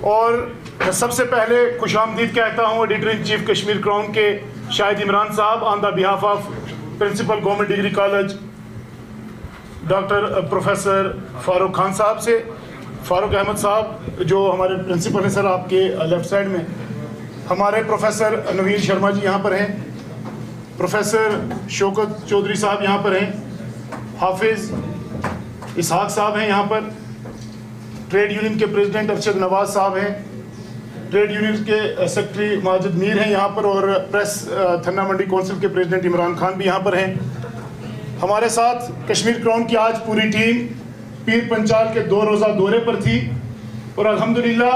और सबसे पहले खुशामदीद कहता हूँ editor in chief Kashmir crown के Shahid Imran sahab on the behalf of principal government degree college doctor professor Farooq Khan sahab से। फारूक अहमद साहब जो हमारे प्रिंसिपल हैं सर आपके लेफ़्ट साइड में, हमारे प्रोफेसर नवीन शर्मा जी यहाँ पर हैं, प्रोफेसर शौकत चौधरी साहब यहाँ पर हैं, हाफिज़ इसहाक साहब हैं यहाँ पर, ट्रेड यूनियन के प्रेसिडेंट अरशद नवाज साहब हैं, ट्रेड यूनियन के सेक्रेटरी माजिद मीर हैं यहाँ पर, और प्रेस थन्ना मंडी कौंसिल के प्रेसिडेंट इमरान खान भी यहाँ पर हैं। हमारे साथ कश्मीर क्राउन की आज पूरी टीम पीर पंचाल के 2 रोज़ा दौरे पर थी और अल्हम्दुलिल्लाह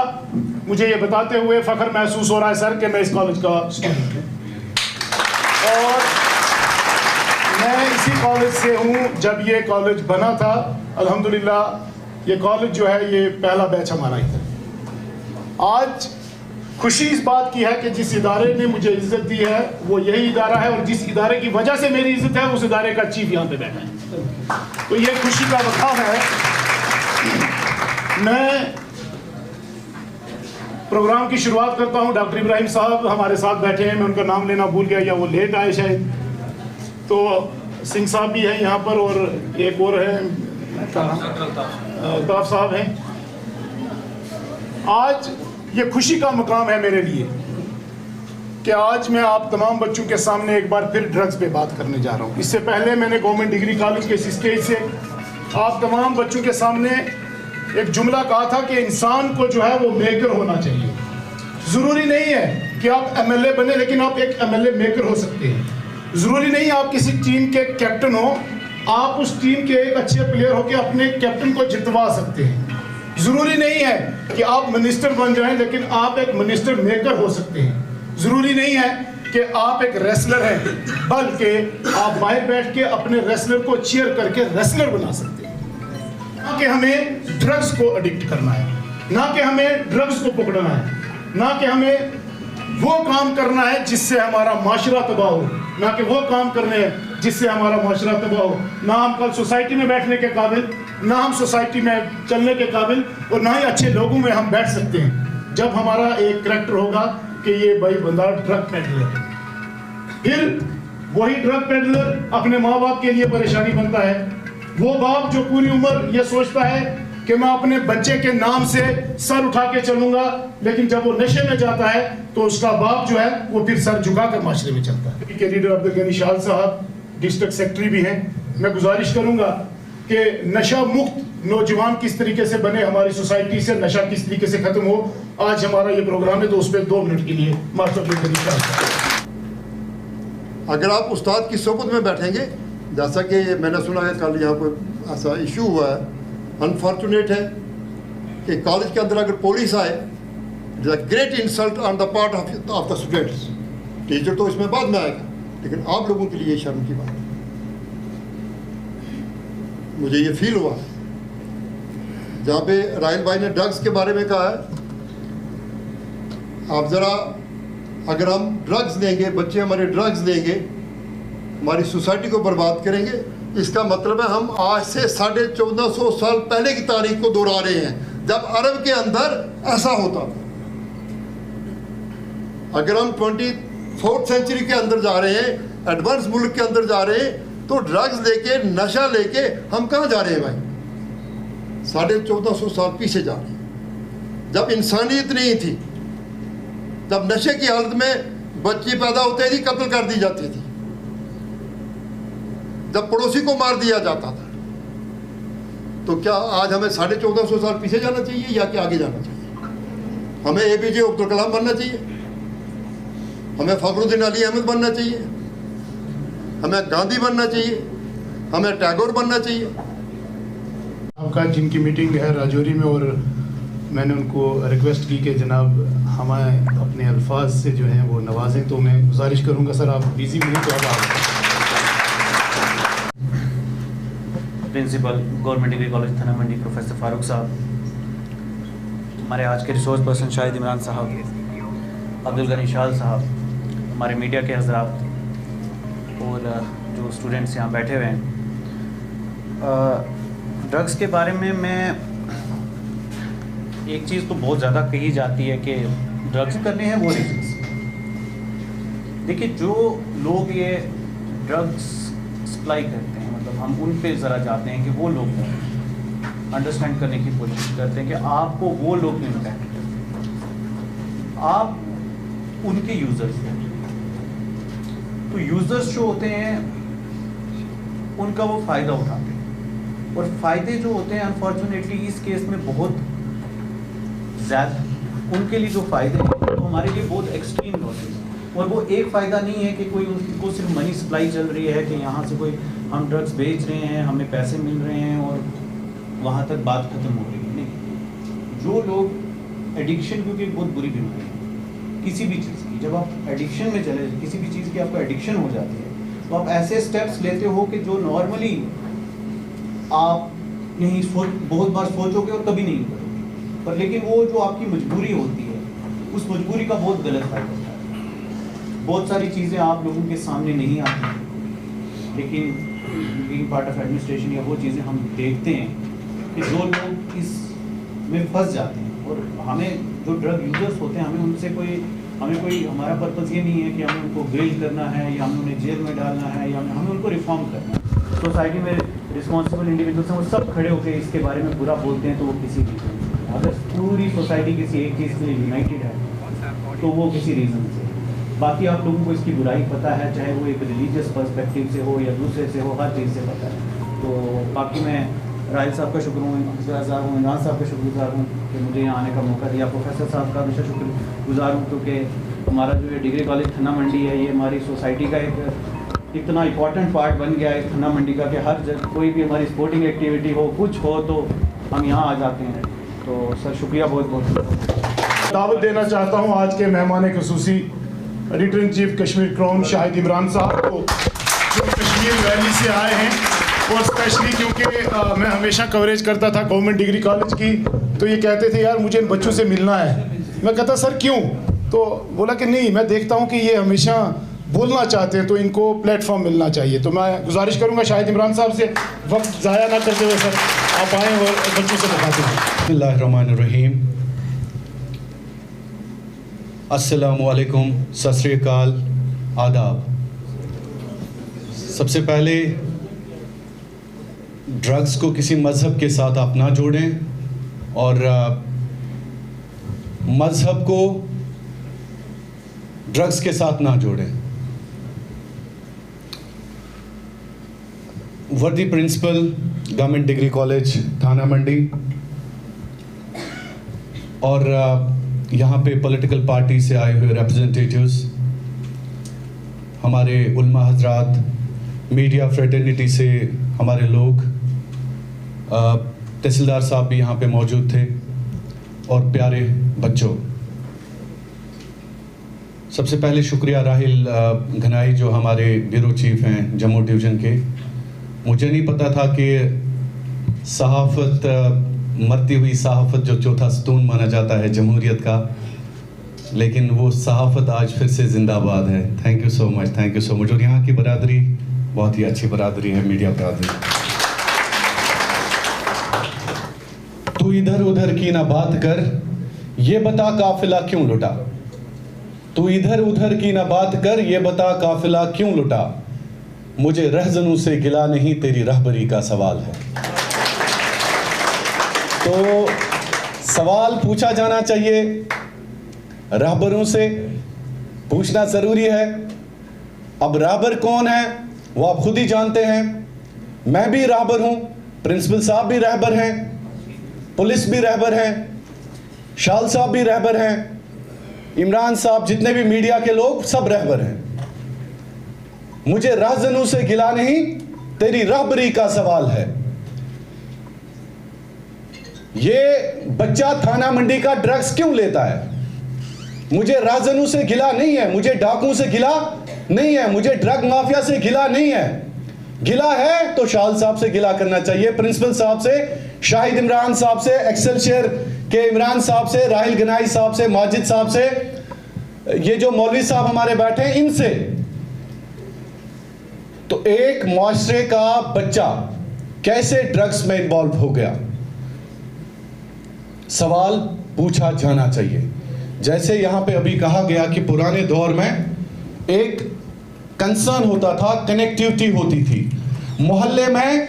मुझे ये बताते हुए फ़ख्र महसूस हो रहा है सर कि मैं इस कॉलेज का स्टूडेंट हूँ और मैं इसी कॉलेज से हूँ जब ये कॉलेज बना था। अल्हम्दुलिल्लाह ये कॉलेज जो है ये पहला बैच हमारा ही था। आज खुशी इस बात की है कि जिस इदारे ने मुझे इज्जत दी है वो यही इदारा है और जिस इदारे की वजह से मेरी इज्जत है उस इदारे का चीफ यहाँ पे बैठा है, तो ये खुशी का मकाम है। मैं प्रोग्राम की शुरुआत करता हूँ। डॉक्टर इब्राहिम साहब हमारे साथ बैठे हैं, मैं उनका नाम लेना भूल गया या वो लेट आए शायद, तो सिंह साहब भी हैं यहाँ पर और एक और है अल्ताफ साहब हैं। आज ये खुशी का मकाम है मेरे लिए कि आज मैं आप तमाम बच्चों के सामने एक बार फिर ड्रग्स पे बात करने जा रहा हूँ। इससे पहले मैंने गवर्नमेंट डिग्री कॉलेज के स्टेज से आप तमाम बच्चों के सामने एक जुमला कहा था कि इंसान को जो है वो मेकर होना चाहिए। ज़रूरी नहीं है कि आप एमएलए बने, लेकिन आप एक एमएलए मेकर हो सकते हैं। ज़रूरी नहीं आप किसी टीम के कैप्टन हो, आप उस टीम के एक अच्छे प्लेयर होकर अपने कैप्टन को जितवा सकते हैं। ज़रूरी नहीं है कि आप मिनिस्टर बन जाएं, लेकिन आप एक मिनिस्टर मेकर हो सकते हैं। ज़रूरी नहीं है कि आप एक रेसलर हैं, बल्कि आप बाहर बैठ के अपने रेसलर को चीयर करके रेसलर बना सकते हैं। ना कि हमें ड्रग्स को एडिक्ट करना है, ना कि हमें ड्रग्स को पकड़ना है, ना कि हमें वो काम करना है जिससे हमारा माशरा तबाह हो, ना कि वो काम करने हैं जिससे हमारा माशरा तबाह हो। ना हम कल सोसाइटी में बैठने के काबिल, ना हम सोसाइटी में चलने के काबिल, और ना ही अच्छे लोगों में हम बैठ सकते हैं जब हमारा एक करैक्टर होगा कि ये भाई बंदा ड्रग पेडलर है। फिर वही ड्रग पेडलर अपने माँ बाप के लिए परेशानी बनता है। वो बाप जो पूरी उम्र ये सोचता है कि मैं अपने बच्चे के नाम से सर उठा के चलूंगा, लेकिन जब वो नशे में जाता है तो उसका बाप जो है वो फिर सर झुका कर माशरे में चलता है। के लीडर अब्दुल गनी शाह साहब डिस्ट्रिक्ट सेक्रेटरी भी हैं। मैं गुजारिश करूंगा कि नशा मुक्त नौजवान किस तरीके से बने, हमारी सोसाइटी से नशा किस तरीके से खत्म हो। आज हमारा ये प्रोग्राम है तो उस पर 2 मिनट के लिए अगर आप उस्ताद की सोबत में बैठेंगे, जैसा कि मैंने सुना है कल यहाँ पर ऐसा इशू हुआ है, अनफॉर्चुनेट है कि कॉलेज के अंदर अगर पुलिस आए, it is a great insult on the part of the students. Teacher तो इसमें बाद में आएगा, लेकिन आप लोगों के लिए शर्म की बात है। मुझे ये फील हुआ जहाँ पे राहिल भाई ने ड्रग्स के बारे में कहा है। आप ज़रा, अगर हम ड्रग्स लेंगे, बच्चे हमारे ड्रग्स लेंगे, हमारी सोसाइटी को बर्बाद करेंगे, इसका मतलब है हम आज से 1450 साल पहले की तारीख को दोहरा रहे हैं जब अरब के अंदर ऐसा होता था। अगर हम 24th सेंचुरी के अंदर जा रहे हैं, एडवांस मुल्क के अंदर जा रहे हैं, तो ड्रग्स लेके, नशा लेके हम कहाँ जा रहे हैं भाई? 1450 साल पीछे जा रहे हैं जब इंसानियत नहीं थी, जब नशे की हालत में बच्चे पैदा होते थे, कत्ल कर दी जाती थी, जब पड़ोसी को मार दिया जाता था। तो क्या आज हमें 1450 साल पीछे जाना चाहिए या क्या आगे जाना चाहिए? हमें APJ अब्दुल कलाम बनना चाहिए, हमें फखरुद्दीन अली अहमद बनना चाहिए, हमें गांधी बनना चाहिए, हमें टैगोर बनना चाहिए। आपका जिनकी मीटिंग है राजौरी में, और मैंने उनको रिक्वेस्ट की कि जनाब हमें अपने अल्फाज से जो हैं वो नवाजें, तो मैं गुजारिश करूंगा सर आप बिजी भी हैं तो अब आप। प्रिंसिपल गवर्नमेंट डिग्री कॉलेज थन्ना मंडी प्रोफेसर फारूक साहब, हमारे आज के रिसोर्स पर्सन शाहिद इमरान साहब, अब्दुल गनी शाह साहब, हमारे मीडिया के हजरात और जो स्टूडेंट्स यहाँ बैठे हुए हैं। ड्रग्स के बारे में मैं एक चीज़ तो बहुत ज़्यादा कही जाती है कि ड्रग्स करने हैं वो रीजंस। देखिए, जो लोग ये ड्रग्स सप्लाई करते हैं, मतलब हम उन पे ज़रा जाते हैं कि वो लोग अंडरस्टैंड करने की कोशिश करते हैं कि आपको वो लोग क्यों इम्पैक्ट करते हैं। आप उनके यूज़र्स हैं, तो यूज़र्स जो होते हैं उनका वो फ़ायदा उठाते हैं, और फ़ायदे जो होते हैं अनफॉर्चुनेटली इस केस में बहुत ज़्यादा, उनके लिए जो फ़ायदे हैं तो हमारे लिए बहुत एक्सट्रीम लॉसेस हैं। और वो एक फ़ायदा नहीं है कि कोई उनको सिर्फ मनी सप्लाई चल रही है कि यहाँ से कोई हम ड्रग्स बेच रहे हैं, हमें पैसे मिल रहे हैं और वहाँ तक बात ख़त्म हो रही है। नहीं, जो लोग एडिक्शन, क्योंकि बहुत बुरी बीमारी है किसी भी चीज़ की, जब आप एडिक्शन में चले, किसी भी चीज़ की आपको एडिक्शन हो जाती है, तो आप ऐसे स्टेप्स लेते हो कि जो नॉर्मली आप नहीं बहुत बार सोचोगे और कभी नहीं करोगे, पर लेकिन वो जो आपकी मजबूरी होती है, उस मजबूरी का बहुत गलत फ़ायदा होता है। बहुत सारी चीज़ें आप लोगों के सामने नहीं आती, लेकिन बीइंग पार्ट ऑफ एडमिनिस्ट्रेशन या वो चीज़ें हम देखते हैं कि जो लोग इस में फंस जाते हैं, और हमें जो ड्रग यूजर्स होते हैं, हमें कोई हमारा पर्पज़ ये नहीं है कि हमें उनको ग्रिल करना है या हमें उन्हें जेल में डालना है या हमें उनको रिफॉर्म करना है। सोसाइटी में रिस्पॉन्सिबल इंडिविजुअल्स हैं, वो सब खड़े होकर इसके बारे में बुरा बोलते हैं, तो वो किसी रीज़न से, अगर पूरी सोसाइटी किसी एक चीज़ के लिए यूनाइटेड है तो वो किसी रीज़न से। बाकी आप लोगों को इसकी बुराई पता है, चाहे वो एक रिलीजियस पर्सपेक्टिव से हो या दूसरे से हो, हर चीज़ से पता है। तो बाकी मैं राहिल साहब का शुक्रगुजार हूँ, इमरान साहब का शुक्रगुजार हूँ कि मुझे यहाँ आने का मौका दिया। प्रोफेसर साहब का हमेशा शुक्रगुजार हूँ, क्योंकि हमारा जो ये डिग्री कॉलेज थन्ना मंडी है, ये हमारी सोसाइटी का एक इतना इम्पॉर्टेंट पार्ट बन गया है थन्ना मंडी का, कि हर जगह कोई भी हमारी स्पोर्टिंग एक्टिविटी हो, कुछ हो, तो हम यहाँ आ जाते हैं। तो सर शुक्रिया बहुत बहुत। दावत देना चाहता हूँ आज के मेहमान खुसूसी editor in chief Kashmir Crown Shahid Imran साहब को, जो कश्मीर वैली से आए हैं, और स्पेशली क्योंकि मैं हमेशा कवरेज करता था गवर्नमेंट डिग्री कॉलेज की, तो ये कहते थे यार मुझे इन बच्चों से मिलना है। मैं कहता सर क्यों, तो बोला कि नहीं, मैं देखता हूँ कि ये हमेशा बोलना चाहते हैं, तो इनको प्लेटफॉर्म मिलना चाहिए। तो मैं गुजारिश करूँगा शाहिद इमरान साहब से, वक्त ज़ाया ना करते हुए सर आप आएँ और बच्चों से बताते हैं। बिस्मिल्लाहिर्रहमानिर्रहीम, अस्सलामु अलैकुम, सत श्री अकाल, आदाब। सबसे पहले ड्रग्स को किसी मज़हब के साथ आप ना जोड़ें, और मज़हब को ड्रग्स के साथ ना जोड़ें। वर्दी प्रिंसिपल गवर्नमेंट डिग्री कॉलेज थाना मंडी, और यहाँ पे पॉलिटिकल पार्टी से आए हुए रिप्रेजेंटेटिव्स, हमारे उलमा हजरात, मीडिया फ्रेटर्निटी से हमारे लोग, तहसीलदार साहब भी यहाँ पे मौजूद थे, और प्यारे बच्चों, सबसे पहले शुक्रिया राहिल घनाई जो हमारे ब्यूरो चीफ हैं जम्मू डिवीज़न के। मुझे नहीं पता था कि सहाफ़त, मरती हुई सहाफ़त जो चौथा सतून माना जाता है जमहूरियत का, लेकिन वो सहाफ़त आज फिर से ज़िंदाबाद है। Thank you so much, thank you so much. और यहाँ की बरादरी बहुत ही अच्छी बरादरी है, मीडिया बरादरी। तू इधर उधर की ना बात कर, ये बता काफिला क्यों लुटा। तू इधर उधर की ना बात कर, ये बता काफिला क्यों लुटा। मुझे रहजनों से गिला नहीं, तेरी रहबरी का सवाल है। तो सवाल पूछा जाना चाहिए, रहबरों से पूछना ज़रूरी है। अब रहबर कौन है वो आप खुद ही जानते हैं। मैं भी रहबर हूँ, प्रिंसिपल साहब भी रहबर हैं, पुलिस भी रहबर हैं, शाल साहब भी रहबर हैं, इमरान साहब, जितने भी मीडिया के लोग सब रहबर हैं। मुझे रहजनों से गिला नहीं, तेरी रहबरी का सवाल है। ये बच्चा थाना मंडी का ड्रग्स क्यों लेता है? मुझे राजनों से गिला नहीं है, मुझे डाकुओं से गिला नहीं है, मुझे ड्रग माफिया से गिला नहीं है। गिला है तो शाल साहब से गिला करना चाहिए, प्रिंसिपल साहब से, शाहिद इमरान साहब से, एक्सेलशियर के इमरान साहब से, राहिल गनाई साहब से, माजिद साहब से, ये जो मौलवी साहब हमारे बैठे हैं इनसे। तो एक मुआशरे का बच्चा कैसे ड्रग्स में इन्वॉल्व हो गया? सवाल पूछा जाना चाहिए। जैसे यहाँ पे अभी कहा गया कि पुराने दौर में एक कंसर्न होता था, कनेक्टिविटी होती थी। मोहल्ले में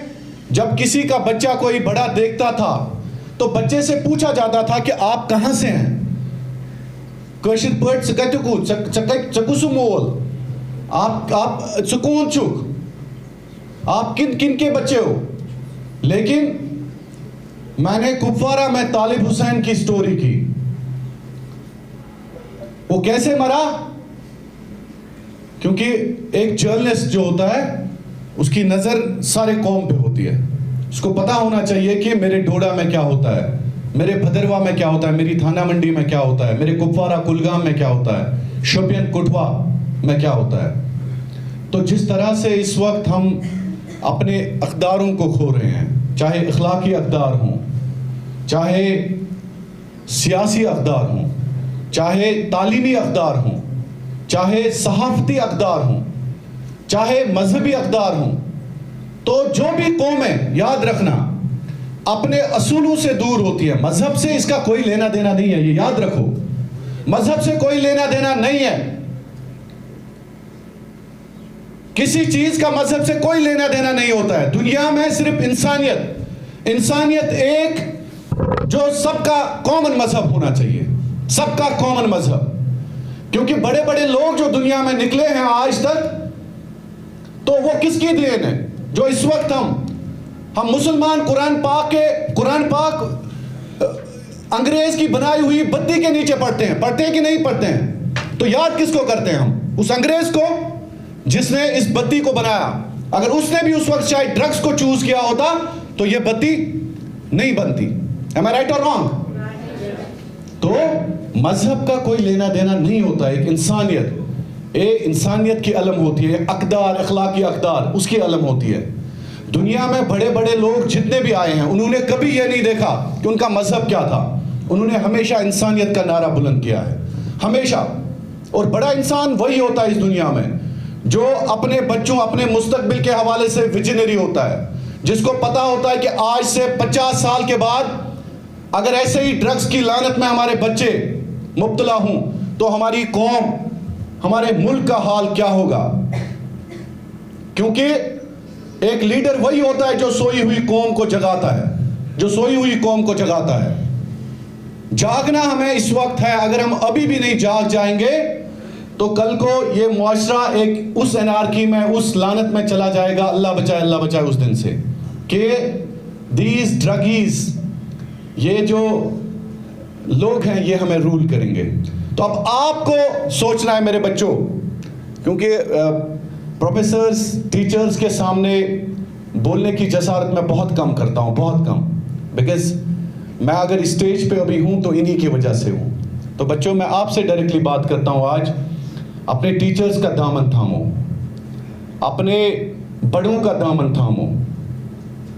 जब किसी का बच्चा कोई बड़ा देखता था तो बच्चे से पूछा जाता था कि आप कहाँ से हैं। आप सुकून चुक, आप किन किन के बच्चे हो। लेकिन मैंने कुपवारा में तालिब हुसैन की स्टोरी की। वो कैसे मरा? क्योंकि एक जर्नलिस्ट जो होता है उसकी नजर सारे कौम पे होती है। उसको पता होना चाहिए कि मेरे डोडा में क्या होता है, मेरे भदरवा में क्या होता है, मेरी थाना मंडी में क्या होता है, मेरे कुपवारा कुलगाम में क्या होता है, शोपियन कुटवा में क्या होता है। तो जिस तरह से इस वक्त हम अपने अक़दारों को खो रहे हैं, चाहे अखलाकी अक़दार हों, चाहे सियासी अक़दार हों, चाहे तालीमी अक़दार हों, चाहे सहाफ़ती अक़दार हों, चाहे मजहबी अक़दार हों, तो जो भी कौमें, याद रखना, अपने असूलों से दूर होती है। मजहब से इसका कोई लेना देना नहीं है, ये याद रखो। मजहब से कोई लेना देना नहीं है, किसी चीज का मजहब से कोई लेना देना नहीं होता है। दुनिया में सिर्फ इंसानियत एक जो सबका कॉमन मजहब होना चाहिए, सबका कॉमन मजहब। क्योंकि बड़े बड़े लोग जो दुनिया में निकले हैं आज तक, तो वो किसकी देन है? जो इस वक्त हम मुसलमान कुरान पाक अंग्रेज की बनाई हुई बत्ती के नीचे पढ़ते हैं कि नहीं पढ़ते हैं? तो याद किसको करते हैं हम? उस अंग्रेज को जिसने इस बत्ती को बनाया। अगर उसने भी उस वक्त शायद ड्रग्स को चूज किया होता तो ये बत्ती नहीं बनती। Am I right or wrong? तो मजहब का कोई लेना देना नहीं होता। एक इंसानियत की अलम होती है, अक़दार, अखलाकी अक़दार, उसकी अलम होती है। दुनिया में बड़े बड़े लोग जितने भी आए हैं, उन्होंने कभी ये नहीं देखा कि उनका मजहब क्या था। उन्होंने हमेशा इंसानियत का नारा बुलंद किया है, हमेशा। और बड़ा इंसान वही होता है इस दुनिया में जो अपने बच्चों, अपने मुस्तकबिल के हवाले से विजनरी होता है, जिसको पता होता है कि आज से 50 साल के बाद अगर ऐसे ही ड्रग्स की लानत में हमारे बच्चे मुब्तला हों तो हमारी कौम, हमारे मुल्क का हाल क्या होगा। क्योंकि एक लीडर वही होता है जो सोई हुई कौम को जगाता है, जागना हमें इस वक्त है। अगर हम अभी भी नहीं जाग जाएंगे तो कल को ये मुआशरा एक उस एनार्की में, उस लानत में चला जाएगा। अल्लाह बचाए उस दिन से कि दीज ड्रगीज, ये जो लोग हैं, ये हमें रूल करेंगे। तो अब आपको सोचना है मेरे बच्चों, क्योंकि प्रोफेसर्स, टीचर्स के सामने बोलने की जसारत मैं बहुत कम करता हूँ, बहुत कम। बिकॉज मैं अगर स्टेज पे अभी हूँ तो इन्हीं की वजह से हूँ। तो बच्चों, मैं आपसे डायरेक्टली बात करता हूँ आज। अपने टीचर्स का दामन थामो, अपने बड़ों का दामन थामो।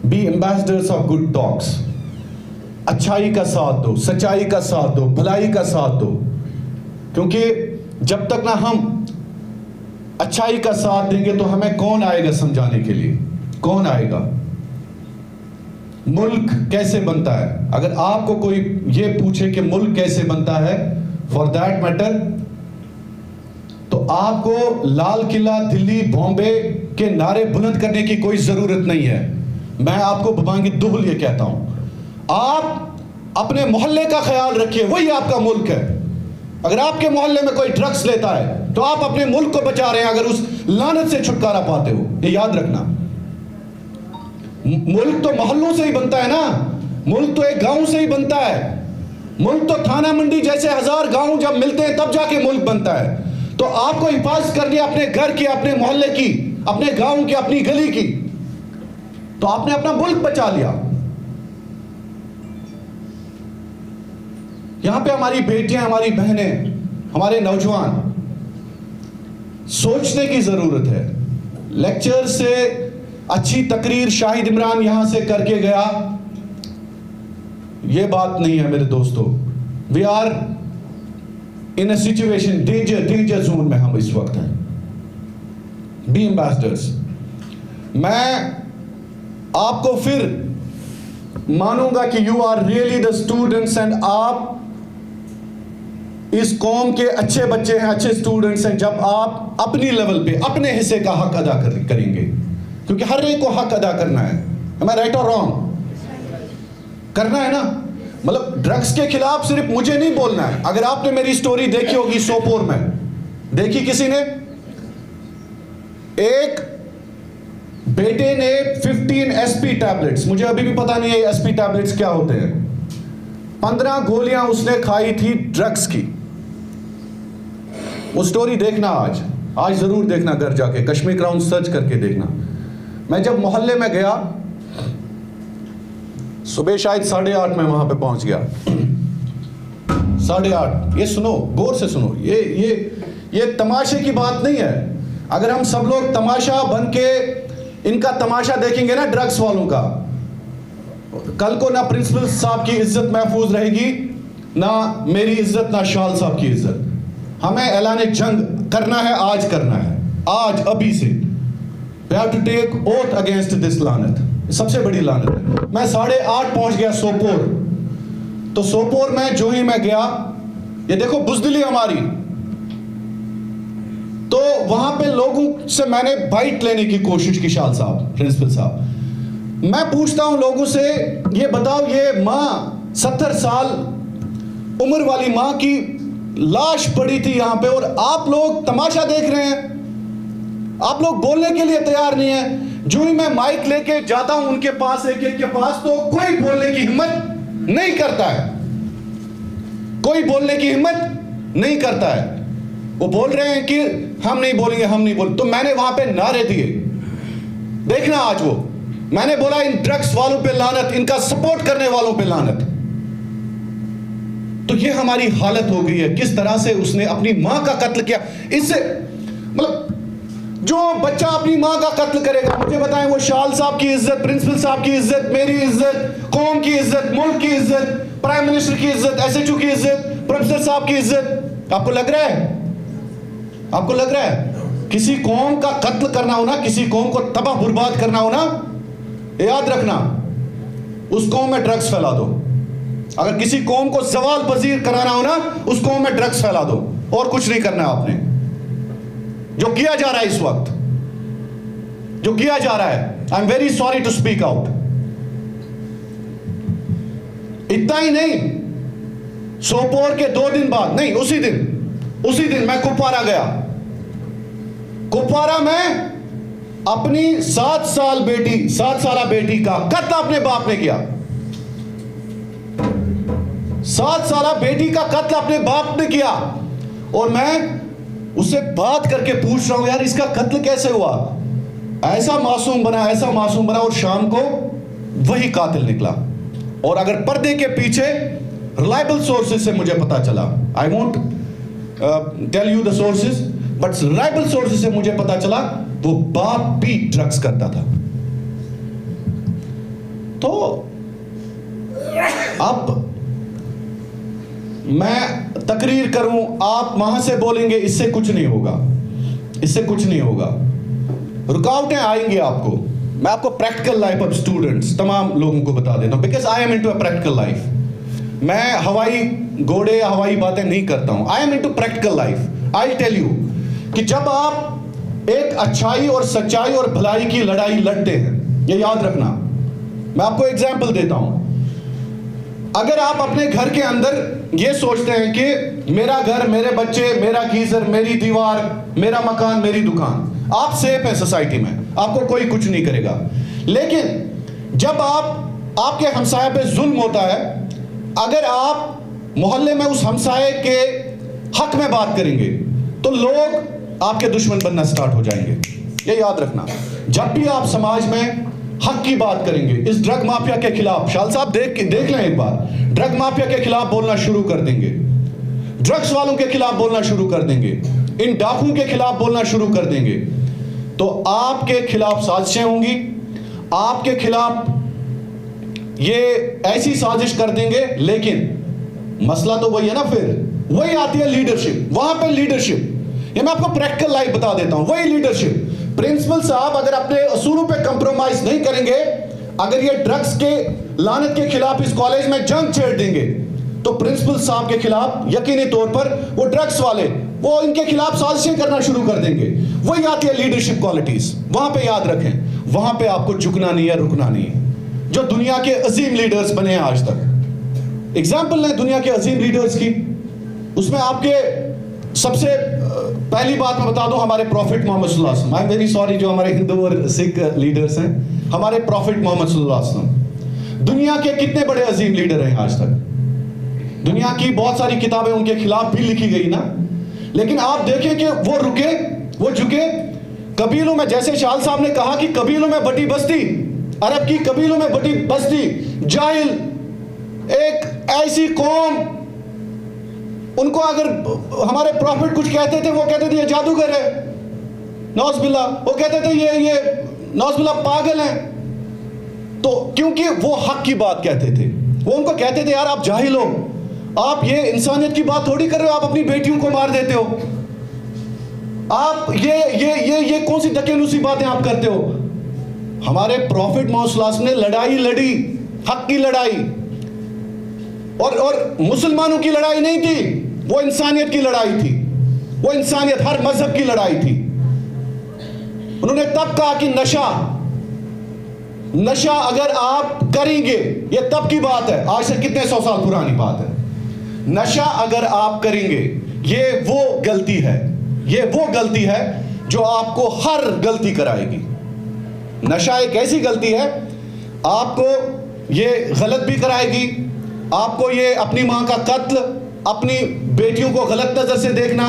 Be ambassadors of good talks. अच्छाई का साथ दो, सच्चाई का साथ दो, भलाई का साथ दो। क्योंकि जब तक ना हम अच्छाई का साथ देंगे तो हमें कौन आएगा समझाने के लिए? कौन आएगा? मुल्क कैसे बनता है? अगर आपको कोई ये पूछे कि मुल्क कैसे बनता है, फॉर दैट मैटर, तो आपको लाल किला, दिल्ली, बॉम्बे के नारे बुलंद करने की कोई जरूरत नहीं है। मैं आपको बबांगी दुहल ये कहता हूं, आप अपने मोहल्ले का ख्याल रखिए, वही आपका मुल्क है। अगर आपके मोहल्ले में कोई ड्रग्स लेता है तो आप अपने मुल्क को बचा रहे हैं, अगर उस लानत से छुटकारा पाते हो। ये याद रखना। मुल्क तो मोहल्लों से ही बनता है ना, मुल्क तो एक गांव से ही बनता है। मुल्क तो थाना मंडी जैसे 1000 गांव जब मिलते हैं तब जाके मुल्क बनता है। तो आपको हिफाजत करनी है अपने घर की, अपने मोहल्ले की, अपने गांव की, अपनी गली की, तो आपने अपना मुल्क बचा लिया। यहां पे हमारी बेटियां, हमारी बहनें, हमारे नौजवान, सोचने की जरूरत है। लेक्चर से अच्छी तकरीर शाहिद इमरान यहां से करके गया, यह बात नहीं है मेरे दोस्तों। We are in a situation, danger zone में हम इस वक्त हैं। Be ambassadors. मैं आपको फिर मानूंगा कि you are really the students and आप इस कौम के अच्छे बच्चे हैं, अच्छे स्टूडेंट्स हैं, जब आप अपनी लेवल पे अपने हिस्से का हक अदा करेंगे, क्योंकि हर एक को हक अदा करना है। Am I right or wrong? करना है ना। मतलब ड्रग्स के खिलाफ सिर्फ मुझे नहीं बोलना है। अगर आपने मेरी स्टोरी देखी होगी सोपोर में, देखी किसी ने, एक बेटे ने 15 SP टैबलेट्स, मुझे अभी भी पता नहीं है SP टैबलेट्स क्या होते हैं, 15 गोलियां उसने खाई थी ड्रग्स की। वो स्टोरी देखना आज जरूर देखना, घर जाके कश्मीर क्राउन सर्च करके देखना। मैं जब मोहल्ले में गया, सुबह शायद 8:30 में वहां पे पहुंच गया। 8:30, ये सुनो, गौर से सुनो, ये तमाशे की बात नहीं है। अगर हम सब लोग तमाशा बन के इनका तमाशा देखेंगे ना ड्रग्स वालों का, कल को ना प्रिंसिपल साहब की इज्जत महफूज रहेगी, ना मेरी इज्जत, ना शाल साहब की इज्जत। हमें ऐलान जंग करना है, आज करना है, आज अभी से। We have to take oath against this लानत, सबसे बड़ी लानत है। मैं 8:30 पहुंच गया सोपोर। तो सोपोर में जो ही मैं गया, ये देखो बुजदिली हमारी, तो वहां पे लोगों से मैंने बाइट लेने की कोशिश की। शाल साहब, प्रिंसिपल साहब, मैं पूछता हूं लोगों से, ये बताओ, ये मां 70 साल उम्र वाली मां की लाश पड़ी थी यहां पे, और आप लोग तमाशा देख रहे हैं, आप लोग बोलने के लिए तैयार नहीं है। जो ही मैं माइक लेके जाता हूं उनके पास, एक के पास, तो कोई बोलने की हिम्मत नहीं करता है, कोई बोलने की हिम्मत नहीं करता है। वो बोल रहे हैं कि हम नहीं बोलेंगे, हम नहीं बोलेंगे। तो मैंने वहां पे नारे दिए, देखना आज वो, मैंने बोला इन ड्रग्स वालों पे लानत, इनका सपोर्ट करने वालों पे लानत। तो ये हमारी हालत हो गई है, किस तरह से उसने अपनी मां का कत्ल किया। इससे मतलब जो बच्चा अपनी मां का कत्ल करेगा, मुझे बताएं, वो शाल साहब की इज्जत, प्रिंसिपल साहब की इज्जत, मेरी इज्जत, कौम की इज्जत, मुल्क की इज्जत, प्राइम मिनिस्टर की इज्जत, SHO की इज्जत, प्रोफेसर साहब की इज्जत, आपको लग रहा है, आपको लग रहा है किसी कौम का कत्ल करना हो ना, किसी कौम को तबाह बर्बाद करना हो ना, याद रखना, उस कौम में ड्रग्स फैला दो। अगर किसी कौम को सवाल पजीर कराना हो ना, उस कौम में ड्रग्स फैला दो, और कुछ नहीं करना आपने। जो किया जा रहा है इस वक्त, जो किया जा रहा है, I am very sorry to speak out. इतना ही नहीं, सोपोर के 2 दिन बाद, नहीं उसी दिन मैं कुपवारा गया। कुपवारा में अपनी 7 साल बेटी का कत्ल अपने बाप ने किया। 7 साल बेटी का कत्ल अपने बाप ने किया, और मैं उससे बात करके पूछ रहा हूं, यार इसका कत्ल कैसे हुआ? ऐसा मासूम बना, और शाम को वही कातिल निकला। और अगर पर्दे के पीछे रिलायबल सोर्सेज से मुझे पता चला, I won't tell you the sources, but reliable sources से मुझे पता चला वो बाप भी ड्रग्स करता था। तो अब मैं तकरीर करूं, आप वहां से बोलेंगे, इससे कुछ नहीं होगा, इससे कुछ नहीं होगा। रुकावटें आएंगी आपको। मैं आपको प्रैक्टिकल लाइफ ऑफ स्टूडेंट्स तमाम लोगों को बता देता हूं, because I am into a practical life. मैं हवाई घोड़े या हवाई बातें नहीं करता हूं, I am into practical life. I tell you कि जब आप एक अच्छाई और सच्चाई और भलाई की लड़ाई लड़ते हैं, ये याद रखना। मैं आपको एग्जाम्पल देता हूं। अगर आप अपने घर के अंदर ये सोचते हैं कि मेरा घर, मेरे बच्चे, मेरा गीजर, मेरी दीवार, मेरा मकान, मेरी दुकान, आप सेफ हैं सोसाइटी में, आपको कोई कुछ नहीं करेगा। लेकिन जब आपके हमसाये पे जुल्म होता है, अगर आप मोहल्ले में उस हमसाये के हक में बात करेंगे तो लोग आपके दुश्मन बनना स्टार्ट हो जाएंगे। ये याद रखना। जब भी आप समाज में हक की बात करेंगे, इस ड्रग माफिया के खिलाफ, शाल साहब देख लें एक बार, ड्रग माफिया के खिलाफ बोलना शुरू कर देंगे, ड्रग्स वालों के खिलाफ बोलना शुरू कर देंगे, इन डाकुओं के खिलाफ बोलना शुरू कर देंगे, तो आपके खिलाफ साजिशें होंगी, आपके खिलाफ ये ऐसी साजिश कर देंगे। लेकिन मसला तो वही है ना, फिर वही आती है लीडरशिप। वहां पे लीडरशिप, ये मैं आपको प्रैक्टिकल लाइफ बता देता हूं, वही लीडरशिप। प्रिंसिपल साहब अगर अपने असूलों पे कंप्रोमाइज नहीं करेंगे, अगर ये ड्रग्स के लानत के खिलाफ इस कॉलेज में जंग छेड़ देंगे तो प्रिंसिपल साहब के खिलाफ यकीनी तौर पर वो ड्रग्स वाले वो इनके खिलाफ साजिशें करना शुरू कर देंगे। वही आती है लीडरशिप क्वालिटीज। वहां पे याद रखें, वहां पे आपको झुकना नहीं है, रुकना नहीं है। जो दुनिया के अजीम लीडर्स बने हैं आज तक, एग्जाम्पल लें दुनिया के अजीम लीडर्स की, उसमें आपके सबसे पहली बात मैं बता दूं, हमारे प्रॉफिट मोहम्मद सल्लल्लाहु अलैहि वसल्लम। आई एम वेरी सॉरी जो हमारे हिंदू और सिख लीडर्स हैं, हमारे प्रॉफिट मोहम्मद सल्लल्लाहु अलैहि वसल्लम दुनिया के कितने बड़े अजीम लीडर हैं आज तक। दुनिया की बहुत सारी किताबें उनके खिलाफ भी लिखी गई ना, लेकिन आप देखें कि वो रुके, वो झुके। कबीलों में, जैसे शाह साहब ने कहा कि कबीलों में बटी बस्ती, अरब की कबीलों में बटी बस्ती, जाहिल, एक ऐसी कौम, उनको अगर हमारे प्रॉफिट कुछ कहते थे, वो कहते थे ये जादूगर है, नौज़बिल्ला, वो कहते थे ये नौज़बिल्ला पागल हैं। तो क्योंकि वो हक की बात कहते थे, वो उनको कहते थे यार आप जाहिल हो, आप ये इंसानियत की बात थोड़ी कर रहे हो, आप अपनी बेटियों को मार देते हो, आप ये कौन सी दकीनुसी बातें आप करते हो। हमारे प्रॉफिट मोहम्मद ने लड़ाई लड़ी, हक की लड़ाई, और मुसलमानों की लड़ाई नहीं थी, वो इंसानियत की लड़ाई थी, वो इंसानियत, हर मजहब की लड़ाई थी। उन्होंने तब कहा कि नशा अगर आप करेंगे, ये तब की बात है, आज से कितने 100 साल पुरानी बात है, नशा अगर आप करेंगे ये वो गलती है, ये वो गलती है जो आपको हर गलती कराएगी। नशा एक ऐसी गलती है, आपको ये गलत भी कराएगी, आपको ये अपनी मां का कत्ल, अपनी बेटियों को गलत नजर से देखना,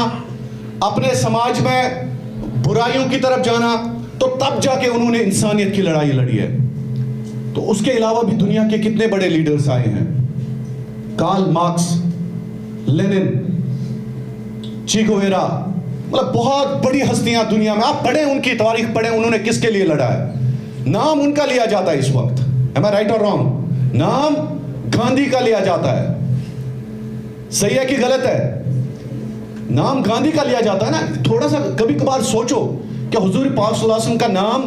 अपने समाज में बुराइयों की तरफ जाना, तो तब जाके उन्होंने इंसानियत की लड़ाई लड़ी है। तो उसके अलावा भी दुनिया के कितने बड़े लीडर्स आए हैं, Karl Marx, Lenin, Che Guevara, मतलब बहुत बड़ी हस्तियां दुनिया में, आप पढ़ें उनकी तारीख पढ़ें, उन्होंने किसके लिए लड़ा है। नाम उनका लिया जाता है इस वक्त, am I right or wrong? नाम गांधी का लिया जाता है, सही है कि गलत है? नाम गांधी का लिया जाता है ना। थोड़ा सा कभी कभार सोचो कि हुजूर पाक सल्लल्लाहु अलैहि वसल्लम का नाम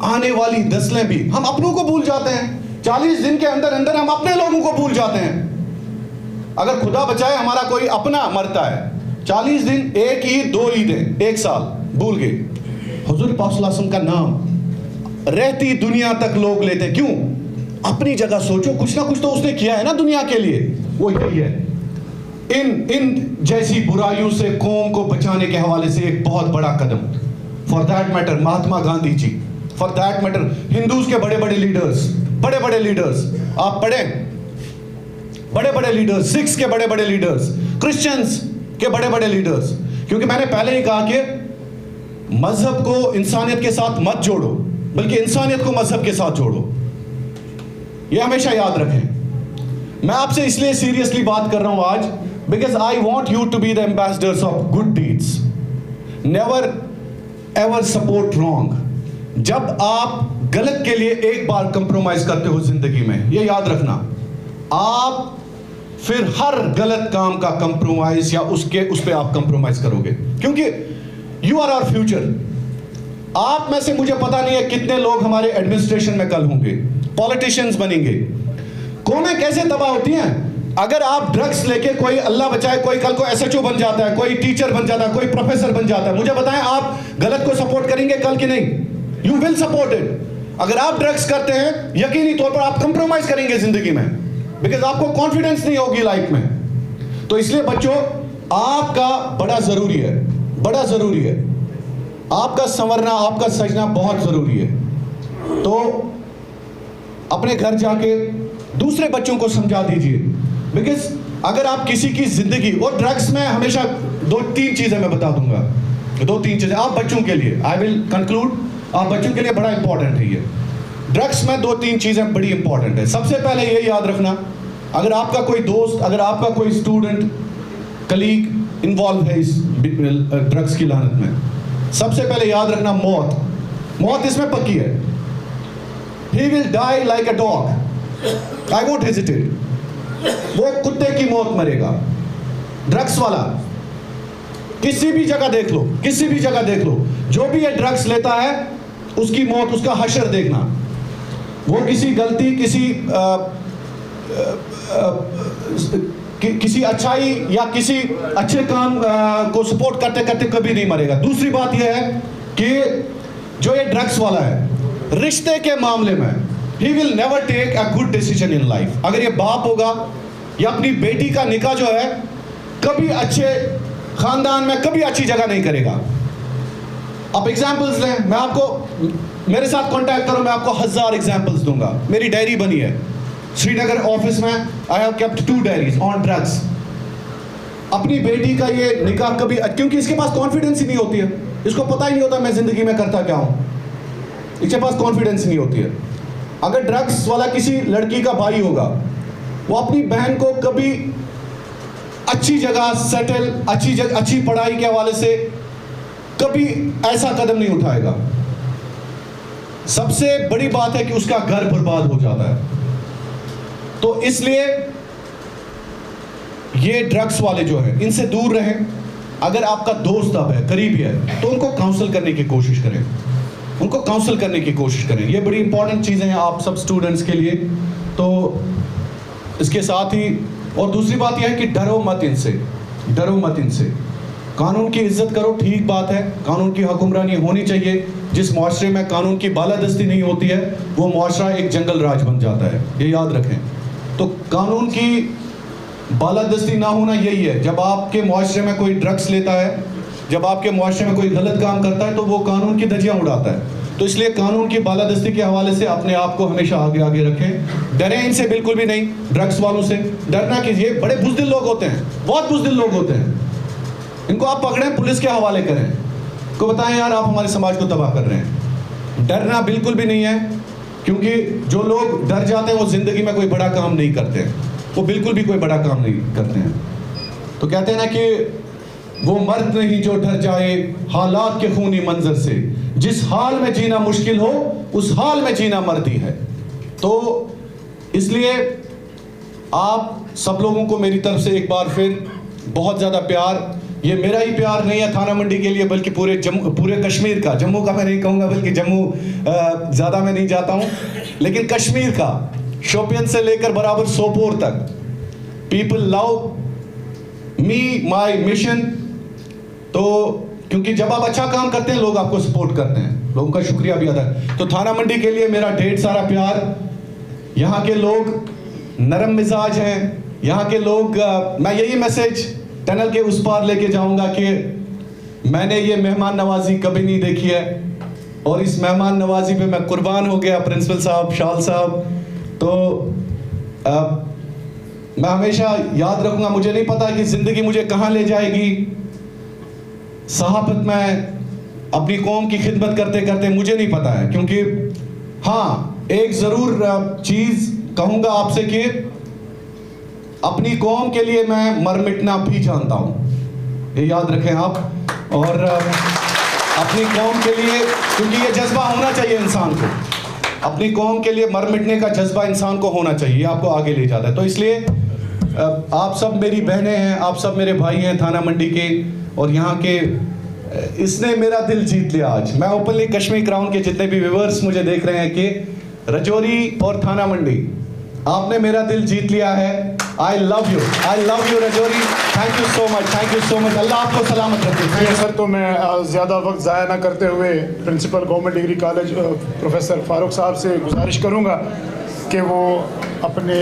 आने वाली नस्लें भी, हम अपनों को भूल जाते हैं, 40 दिन के अंदर अंदर हम अपने लोगों को भूल जाते हैं। अगर खुदा बचाए हमारा कोई अपना मरता है, 40 दिन, एक ईद, 2 ईदें, 1 साल भूल गए। हुजूर पाक सल्लल्लाहु अलैहि वसल्लम का नाम रहती दुनिया तक लोग लेते, क्यों? अपनी जगह सोचो, कुछ ना कुछ तो उसने किया है ना दुनिया के लिए, वो यही है। इन जैसी बुराइयों से कौम को बचाने के हवाले से एक बहुत बड़ा कदम, for that matter Mahatma Gandhi ji, for that matter Hindus के बड़े बड़े लीडर्स आप पढ़ें, बड़े बड़े लीडर्स, सिख्स के बड़े बड़े लीडर्स, क्रिश्चियंस के बड़े बड़े लीडर्स। क्योंकि मैंने पहले ही कहा कि मजहब को इंसानियत के साथ मत जोड़ो, बल्कि इंसानियत को मजहब के साथ जोड़ो, यह हमेशा याद रखें। मैं आपसे इसलिए सीरियसली बात कर रहा हूं आज, because I want you to be the ambassadors of good deeds, never ever support wrong. जब आप गलत के लिए एक बार कंप्रोमाइज करते हो जिंदगी में, यह याद रखना, आप फिर हर गलत काम का कंप्रोमाइज या उस पे आप कंप्रोमाइज करोगे, क्योंकि यू आर आवर फ्यूचर। आप में से मुझे पता नहीं है कितने लोग हमारे एडमिनिस्ट्रेशन में कल होंगे, पॉलिटिशियंस बनेंगे। कौमें कैसे तबाह होती हैं? अगर आप ड्रग्स लेके, कोई अल्लाह बचाए कोई कल को SHO बन जाता है, कोई टीचर बन जाता है, कोई प्रोफेसर बन जाता है, मुझे बताएं आप गलत को सपोर्ट करेंगे कल कि नहीं? You will support it. अगर आप ड्रग्स करते हैं, यकीनी तौर पर आप कंप्रोमाइज करेंगे जिंदगी में, बिकॉज आपको कॉन्फिडेंस नहीं होगी लाइफ में। तो इसलिए बच्चों, आपका बड़ा जरूरी है, बड़ा जरूरी है, आपका संवरना, आपका सजना बहुत जरूरी है। तो अपने घर जाके दूसरे बच्चों को समझा दीजिए, बिकॉज अगर आप किसी की जिंदगी, और ड्रग्स में हमेशा 2-3 चीजें मैं बता दूंगा, 2-3 चीजें आप बच्चों के लिए, आई विल कंक्लूड, आप बच्चों के लिए बड़ा इंपॉर्टेंट है ये ड्रग्स में 2-3 चीजें बड़ी इंपॉर्टेंट है। सबसे पहले ये याद रखना, अगर आपका कोई दोस्त, अगर आपका कोई स्टूडेंट, कलीग इन्वॉल्व है इस ड्रग्स की लानत में, सबसे पहले याद रखना, मौत इसमें पक्की है। He will die like a dog. I won't hesitate. वो कुत्ते की मौत मरेगा। ड्रग्स वाला किसी भी जगह देख लो, किसी भी जगह देख लो, जो भी ये ड्रग्स लेता है उसकी मौत, उसका हशर देखना। वो किसी गलती, किसी अच्छाई या किसी अच्छे काम को सपोर्ट करते करते कभी नहीं मरेगा। दूसरी बात यह है कि जो ये ड्रग्स वाला है, रिश्ते के मामले में he will never take a good decision in life. अगर ये बाप होगा या अपनी बेटी का निकाह जो है कभी अच्छे खानदान में कभी अच्छी जगह नहीं करेगा। आप एग्जाम्पल्स लें, मैं आपको, मेरे साथ कांटेक्ट करो, मैं आपको 1000 एग्जाम्पल्स दूंगा। मेरी डायरी बनी है श्रीनगर ऑफिस में, I have kept 2 diaries on drugs. अपनी बेटी का ये निकाह कभी, क्योंकि इसके पास कॉन्फिडेंस ही नहीं होती है, इसको पता ही नहीं होता मैं जिंदगी में करता क्या हूं, इसके पास कॉन्फिडेंस नहीं होती है। अगर ड्रग्स वाला किसी लड़की का भाई होगा, वो अपनी बहन को कभी अच्छी जगह सेटल, अच्छी पढ़ाई के हवाले से कभी ऐसा कदम नहीं उठाएगा। सबसे बड़ी बात है कि उसका घर बर्बाद हो जाता है। तो इसलिए ये ड्रग्स वाले जो हैं इनसे दूर रहें। अगर आपका दोस्त अब है, करीबी है, तो उनको काउंसिल करने की कोशिश करें, उनको काउंसिल करने की कोशिश करें। ये बड़ी इंपॉर्टेंट चीज़ें हैं आप सब स्टूडेंट्स के लिए। तो इसके साथ ही और दूसरी बात यह है कि डरो मत इनसे, डरो मत इनसे। कानून की इज्जत करो, ठीक बात है, कानून की हुक्मरानी होनी चाहिए। जिस मुआशरे में कानून की बालादस्ती नहीं होती है वो मुआशरा एक जंगल राज बन जाता है, ये याद रखें। तो कानून की बालादस्ती ना होना यही है, जब आपके मुआशरे में कोई ड्रग्स लेता है, जब आपके मुआशरे में कोई गलत काम करता है तो वो कानून की धज्जियां उड़ाता है। तो इसलिए कानून की बालादस्ती के हवाले से अपने आप को हमेशा आगे आगे रखें। डरें इनसे बिल्कुल भी नहीं, ड्रग्स वालों से डरना कीजिए। बड़े बुज़दिल लोग होते हैं, बहुत बुज़दिल लोग होते हैं, इनको आप पकड़ें, पुलिस के हवाले करें, को बताएं यार आप हमारे समाज को तबाह कर रहे हैं। डरना बिल्कुल भी नहीं है, क्योंकि जो लोग डर जाते हैं वो जिंदगी में कोई बड़ा काम नहीं करते हैं, वो बिल्कुल भी कोई बड़ा काम नहीं करते हैं। तो कहते हैं ना कि वो मर्द नहीं जो डर जाए हालात के खूनी मंजर से, जिस हाल में जीना मुश्किल हो उस हाल में जीना मर्दी है। तो इसलिए आप सब लोगों को मेरी तरफ से एक बार फिर बहुत ज़्यादा प्यार। ये मेरा ही प्यार नहीं है थाना मंडी के लिए, बल्कि पूरे कश्मीर का, जम्मू का मैं नहीं कहूँगा, बल्कि जम्मू ज़्यादा मैं नहीं जाता हूँ, लेकिन कश्मीर का, शोपियन से लेकर बराबर सोपोर तक, पीपल लव मी, माई मिशन। तो क्योंकि जब आप अच्छा काम करते हैं लोग आपको सपोर्ट करते हैं, लोगों का शुक्रिया भी अदा। तो थाना मंडी के लिए मेरा ढेर सारा प्यार। यहाँ के लोग नरम मिजाज हैं, यहाँ के लोग, मैं यही मैसेज टनल के उस पार लेके जाऊंगा कि मैंने ये मेहमान नवाजी कभी नहीं देखी है, और इस मेहमान नवाजी पे मैं कुर्बान हो गया। प्रिंसिपल साहब, शाल साहब, तो मैं हमेशा याद रखूंगा। मुझे नहीं पता कि जिंदगी मुझे कहाँ ले जाएगी, सहाफत में अपनी कौम की खिदमत करते करते, मुझे नहीं पता है। क्योंकि हाँ, एक ज़रूर चीज़ कहूँगा आपसे कि अपनी कौम के लिए मैं मर मिटना भी जानता हूँ, ये याद रखें आप। और अपनी कौम के लिए, क्योंकि ये जज्बा होना चाहिए इंसान को, अपनी कौम के लिए मर मिटने का जज्बा इंसान को होना चाहिए, ये आपको आगे ले जाता है। तो इसलिए आप सब मेरी बहनें हैं, आप सब मेरे भाई हैं थाना मंडी के और यहाँ के। इसने मेरा दिल जीत लिया आज। मैं ओपनली कश्मीर क्राउन के जितने भी व्यूअर्स मुझे देख रहे हैं कि रजौरी और थाना मंडी, आपने मेरा दिल जीत लिया है। I love you Rajouri, thank you so much, thank you so much. अल्लाह आपको सलामत रखे। सर, तो मैं ज़्यादा वक्त ज़ाया ना करते हुए principal government degree college professor Farooq साहब से गुजारिश करूंगा कि वो अपने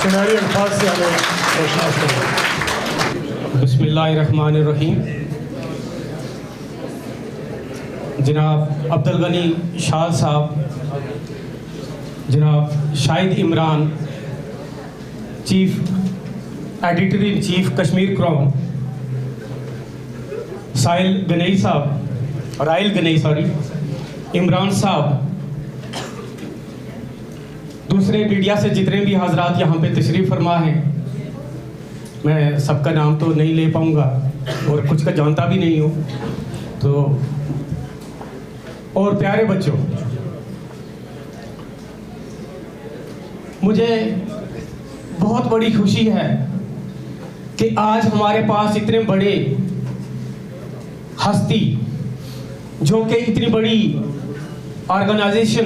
सुनहरे अल्फाज से हमें रोशनास करें। बिस्मिल्लाहिर्रहमानिर्रहीम। जनाब अब्दुल गनी शाह साहब, जनाब Shahid Imran, chief editor in chief Kashmir Crown, Sahil Ganai साहब, राइल गनई सॉरी, इमरान साहब, दूसरे मीडिया से जितने भी हजरात यहाँ पे तशरीफ़ फरमा हैं, मैं सबका नाम तो नहीं ले पाऊँगा और कुछ का जानता भी नहीं हूँ। तो और प्यारे बच्चों, मुझे बहुत बड़ी खुशी है कि आज हमारे पास इतने बड़े हस्ती, जो कि इतनी बड़ी ऑर्गेनाइजेशन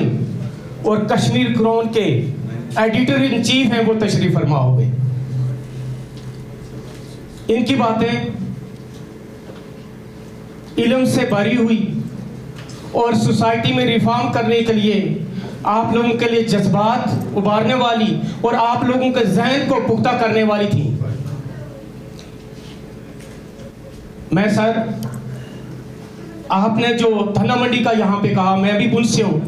और कश्मीर क्रोन के एडिटर इन चीफ हैं, वो तशरीफ फरमा हो गए। इनकी बातें इल्म से भरी हुई और सोसाइटी में रिफॉर्म करने के लिए, आप लोगों के लिए जज्बात उभारने वाली और आप लोगों के जहन को पुख्ता करने वाली थी। मैं सर, आपने जो थन्ना मंडी का यहाँ पे कहा, मैं भी पुलिस से हूँ,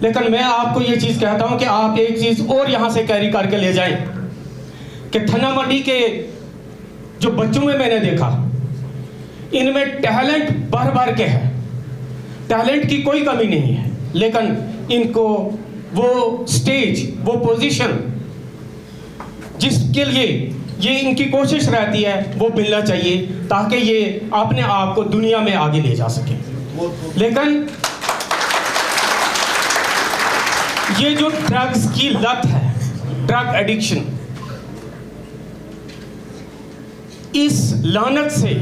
लेकिन मैं आपको ये चीज़ कहता हूँ कि आप एक चीज़ और यहाँ से कैरी करके ले जाएं कि थन्ना मंडी के जो बच्चों में मैंने देखा, इनमें टैलेंट भर भर के है, टैलेंट की कोई कमी नहीं है, लेकिन इनको वो स्टेज, वो पोजीशन जिसके लिए ये इनकी कोशिश रहती है वो मिलना चाहिए, ताकि ये अपने आप को दुनिया में आगे ले जा सके। लेकिन ये जो ड्रग्स की लत है, ड्रग एडिक्शन, इस लानत से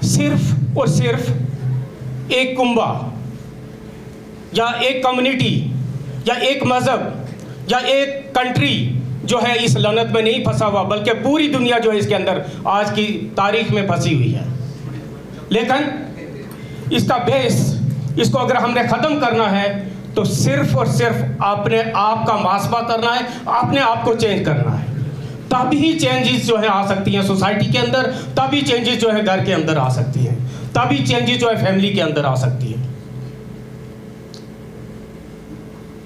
सिर्फ और सिर्फ एक कुंबा या एक कम्युनिटी या एक मजहब या एक कंट्री जो है इस लानत में नहीं फंसा हुआ, बल्कि पूरी दुनिया जो है इसके अंदर आज की तारीख में फंसी हुई है। लेकिन इसका बेस, इसको अगर हमने ख़त्म करना है तो सिर्फ और सिर्फ अपने आप का मुहासबा करना है, अपने आप को चेंज करना है, तभी चेंजेस जो है आ सकती हैं सोसाइटी के अंदर, तभी चेंजेस जो है घर के अंदर आ सकती हैं, तभी चेंजेस जो है फैमिली के अंदर आ सकती है।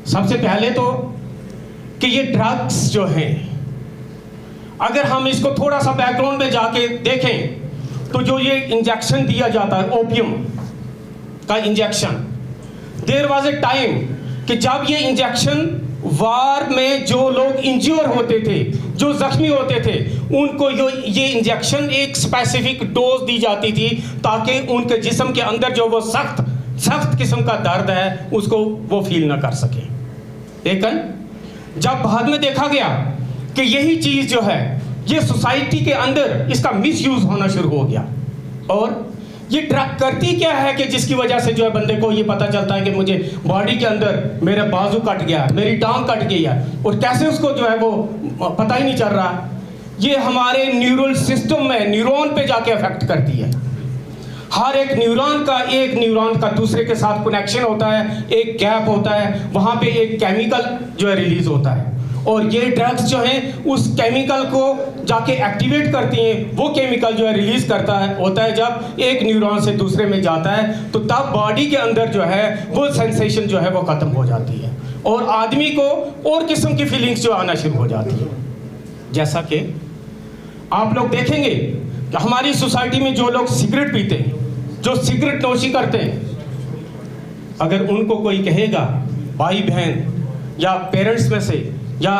सबसे पहले तो कि ये ड्रग्स जो हैं, अगर हम इसको थोड़ा सा बैकग्राउंड में जाके देखें तो जो ये इंजेक्शन दिया जाता है, ओपियम का injection, there was a time कि जब ये इंजेक्शन वार में जो लोग इंज्योर होते थे, जो जख्मी होते थे, उनको ये इंजेक्शन एक स्पेसिफिक डोज दी जाती थी ताकि उनके जिस्म के अंदर जो वो सख्त किस्म का दर्द है उसको वो फील ना कर सके। लेकिन जब बाद में देखा गया कि यही चीज़ जो है ये सोसाइटी के अंदर इसका मिसयूज होना शुरू हो गया, और ये ड्रग करती क्या है कि जिसकी वजह से जो है बंदे को ये पता चलता है कि मुझे बॉडी के अंदर मेरा बाजू कट गया, मेरी टांग कट गई है, और कैसे उसको जो है वो पता ही नहीं चल रहा। ये हमारे न्यूरल सिस्टम में, न्यूरॉन पे जाके अफेक्ट करती है। हर एक न्यूरॉन का दूसरे के साथ कनेक्शन होता है, एक गैप होता है, वहाँ पे एक केमिकल जो है रिलीज होता है, और ये ड्रग्स जो हैं उस केमिकल को जाके एक्टिवेट करती हैं। वो केमिकल जो है रिलीज करता है होता है जब एक न्यूरॉन से दूसरे में जाता है, तो तब बॉडी के अंदर जो है वो सेंसेशन जो है वो खत्म हो जाती है, और आदमी को और किस्म की फीलिंग्स जो आना शुरू हो जाती है। जैसा कि आप लोग देखेंगे कि हमारी सोसाइटी में जो लोग सिगरेट पीते हैं, जो सिगरेट नोशी करते हैं, अगर उनको कोई कहेगा, भाई बहन या पेरेंट्स में से या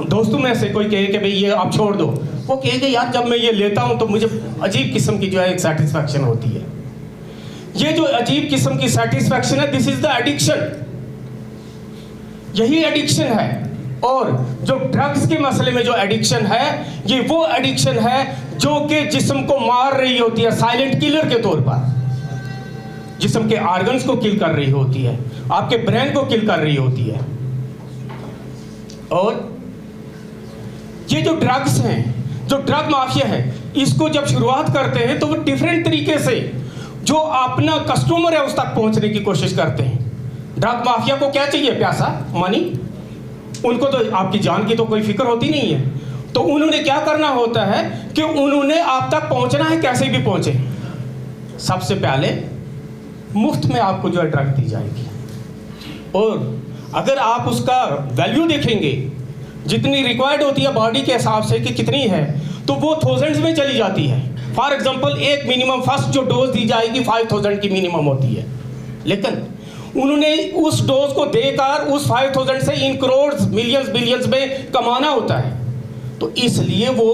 दोस्तों में से कोई कहे कि भाई ये आप छोड़ दो, वो कहेगा यार जब मैं ये लेता हूँ तो मुझे अजीब किस्म की जो है एक सेटिस्फैक्शन होती है। ये जो अजीब किस्म की सेटिस्फैक्शन है, दिस इज द एडिक्शन, यही एडिक्शन है। और जो ड्रग्स के मसले में जो एडिक्शन है, ये वो एडिक्शन है जो कि जिस्म को मार रही होती है, साइलेंट किलर के तौर पर जिस्म के ऑर्गन्स को किल कर रही होती है, आपके ब्रेन को किल कर रही होती है। और ये जो ड्रग्स हैं, जो ड्रग माफिया है, इसको जब शुरुआत करते हैं तो वो डिफरेंट तरीके से जो अपना कस्टमर है उस तक पहुंचने की कोशिश करते हैं। ड्रग माफिया को क्या चाहिए? पैसा, मनी। उनको तो आपकी जान की तो कोई फिक्र होती नहीं है, तो उन्होंने क्या करना होता है कि उन्होंने आप तक पहुंचना है, कैसे भी पहुंचे। सबसे पहले मुफ्त में आपको जो है ड्रग दी जाएगी, और अगर आप उसका वैल्यू देखेंगे, जितनी रिक्वायर्ड होती है बॉडी के हिसाब से कि कितनी है, तो वो थाउजेंड्स में चली जाती है। फॉर एग्जांपल एक मिनिमम फर्स्ट जो डोज दी जाएगी 5000 की मिनिमम होती है, लेकिन उन्होंने उस डोज को देकर उस 5000 से इन करोड़ मिलियंस बिलियंस में कमाना होता है, तो इसलिए वो